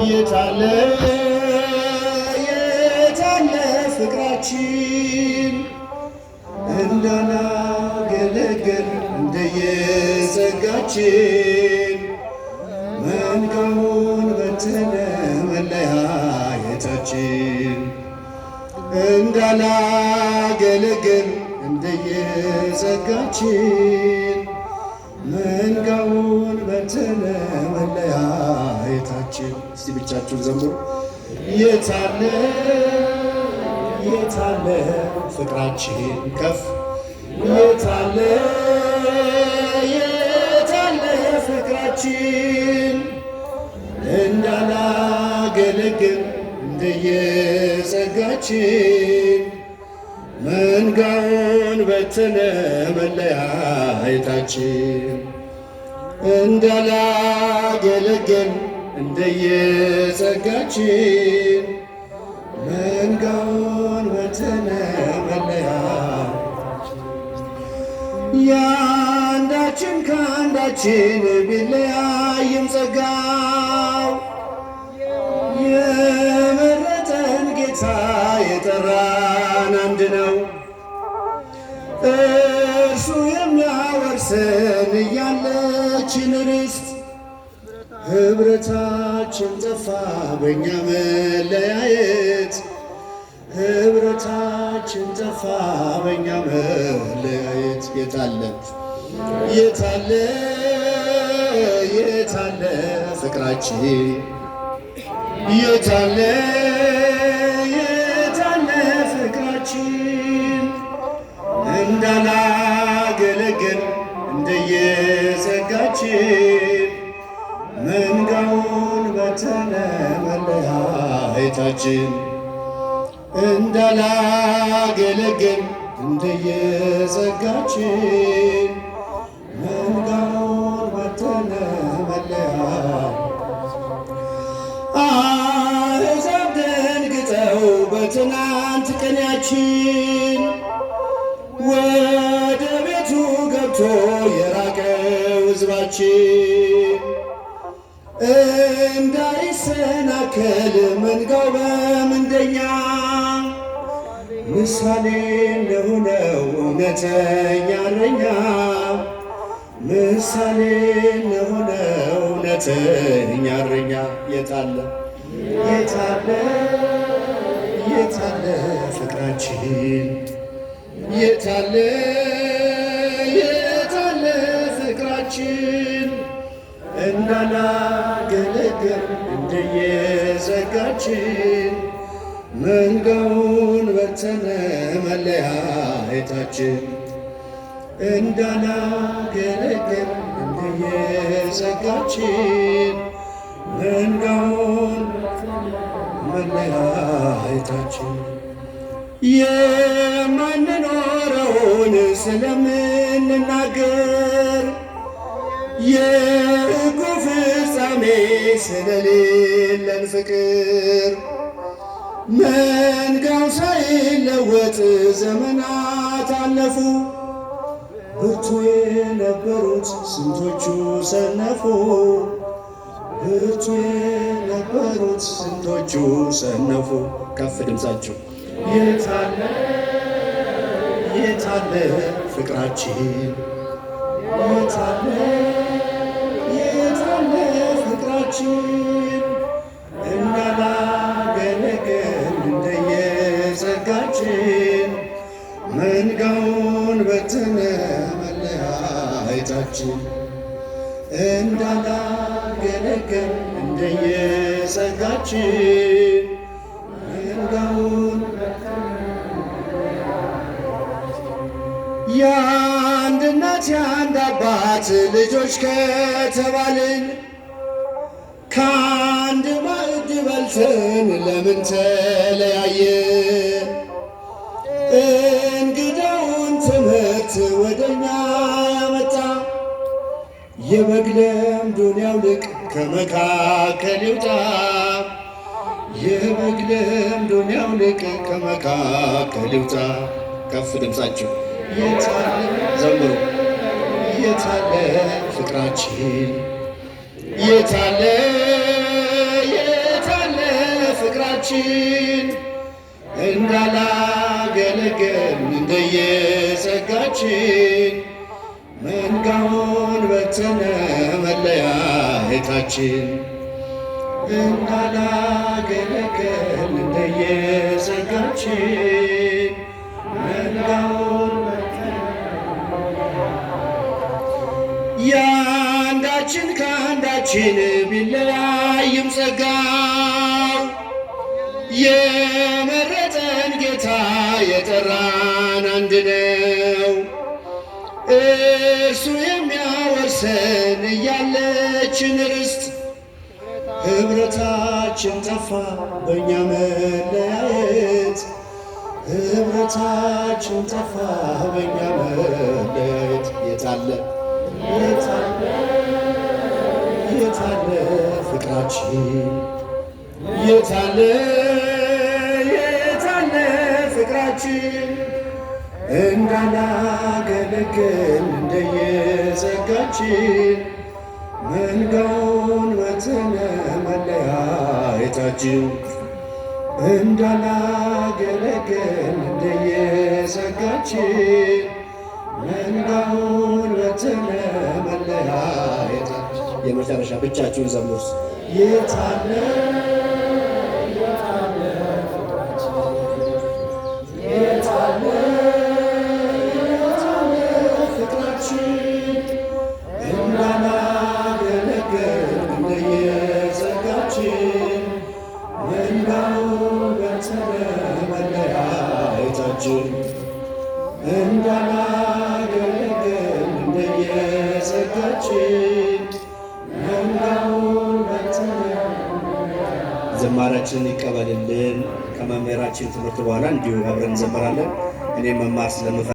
የታለ የታለ ፍቅራችን እንዳናገለግል እንደየጸጋችን መንጋውን በተነ መለያየታችን እንዳናገለግል እንደየጸጋችን መንጋውን በተነ መለያየታችን። እስቲ ብቻችሁን ዘምሩ። የታለ የታለ ፍቅራችን ከፍ የታለ የታለ ፍቅራችን እንዳናገለግል እንደየጸጋችን መንጋውን በተነ መለያየታችን እንዳላገለግል እንደየጸጋችን መንጋውን በተነ መለያየታችን። የአንዳችን ከአንዳችን ቢለያይም ጸጋው የመረጠን ጌታ የጠራን አንድ ነው። እርሱ የሚያወርሰን እያለችን ርስት ኅብረታችን ጠፋ በእኛ መለያየት ኅብረታችን ጠፋ በእኛ መለያየት። የታለ የታለ የታለ ፍቅራችን የታለ የታለ ፍቅራችን እንዳላገለግል እንደየጸጋችን መንጋውን በተነ መለያየታችን እንዳላገለግል እንደየጸጋችን መንጋውን በተነ አሕዛብ ደንግጠው በትናንት ቀናችን ወደ ቤቱ ገብቶ የራቀው ሕዝባችን እንዳይሰናከል መንጋው በምንደኛ ምሳሌ ለሆነው እውነተኛ እረኛ ምሳሌ ለሆነው እውነተኛ እረኛ የታለ የታለ የታለ ፍቅራችን የታለ የታለ ፍቅራችን እንዳላገለግል እንደየጸጋችን መንጋውን በተነ መለያየታችን እንዳላገለግል እንደየጸጋችን መንጋውን መለያየታችን የማንኖረውን ስለምንናገር የሕጉ ፍጻሜ ስለሌለን ፍቅር መንጋው ሳይለወጥ ዘመናት አለፉ። ብርቱ የነበሩት ስንቶቹ ሰነፉ። ብርቱ የነበሩት ስንቶቹ ሰነፉ። ከፍ ድምፃችሁ የታለ የታለ ፍቅራችን የታለ የታለ ፍቅራችን እንዳላገለግል እንደየጸጋችን መንጋውን በተነ መለያየታችን እንዳላገለግል እንደየጸጋችን መንጋውን የአንድ እናት የአንድ አባት ልጆች ከተባልን ከአንድ ማዕድ በልተን ለምን ተለያየን? እንግዳውን ትምህርት ወደኛ ያመጣ የበግ ለምዱን ያውልቅ ከመካከል ይውጣ። የበግ ለምዱን ያውልቅ ከመካከል ይውጣ። ከፍ ድምፃችሁ የታለ ዘምሩ። የታለ ፍቅራችን የታለ ሕይወታችን እንዳላገለገልን እንደየጸጋችን መንጋውን በተነ መለያየታችን እንዳላገለገልን እንደየጸጋችን መንጋውን የአንዳችን ከአንዳችን ቢለያይም ጸጋው የመረጠን ጌታ የጠራን አንድ ነው። እርሱ የሚያወርሰን እያለችን ርስት ኅብረታችን ጠፋ በእኛ መለያየት ኅብረታችን ጠፋ በእኛ መለያየት የታለ የታለ ፍቅራችን የታለ ፍቅራችን እንዳላገለገልን እንደየጸጋችን መንጋውን በተነ መለያየታችን እንዳላገለገልን እንደየጸጋችን መንጋውን በተነ መለያየታችን። የመጨረሻ ብቻችሁን ዘምሩት። የታለ ፍቅራችን እንዳላገለገልን እንደየጸጋችን መንጋውን በተነ መለያየታችን እንዳላገለገልን እንደየጸጋችን መንጋውን በተነ ዝማሬያችንን ይቀበልልን። ከመምህራችን ትምህርት በኋላ እንዲሁ አብረን እንዘምራለን። እኔ መማር ስለምፈልግ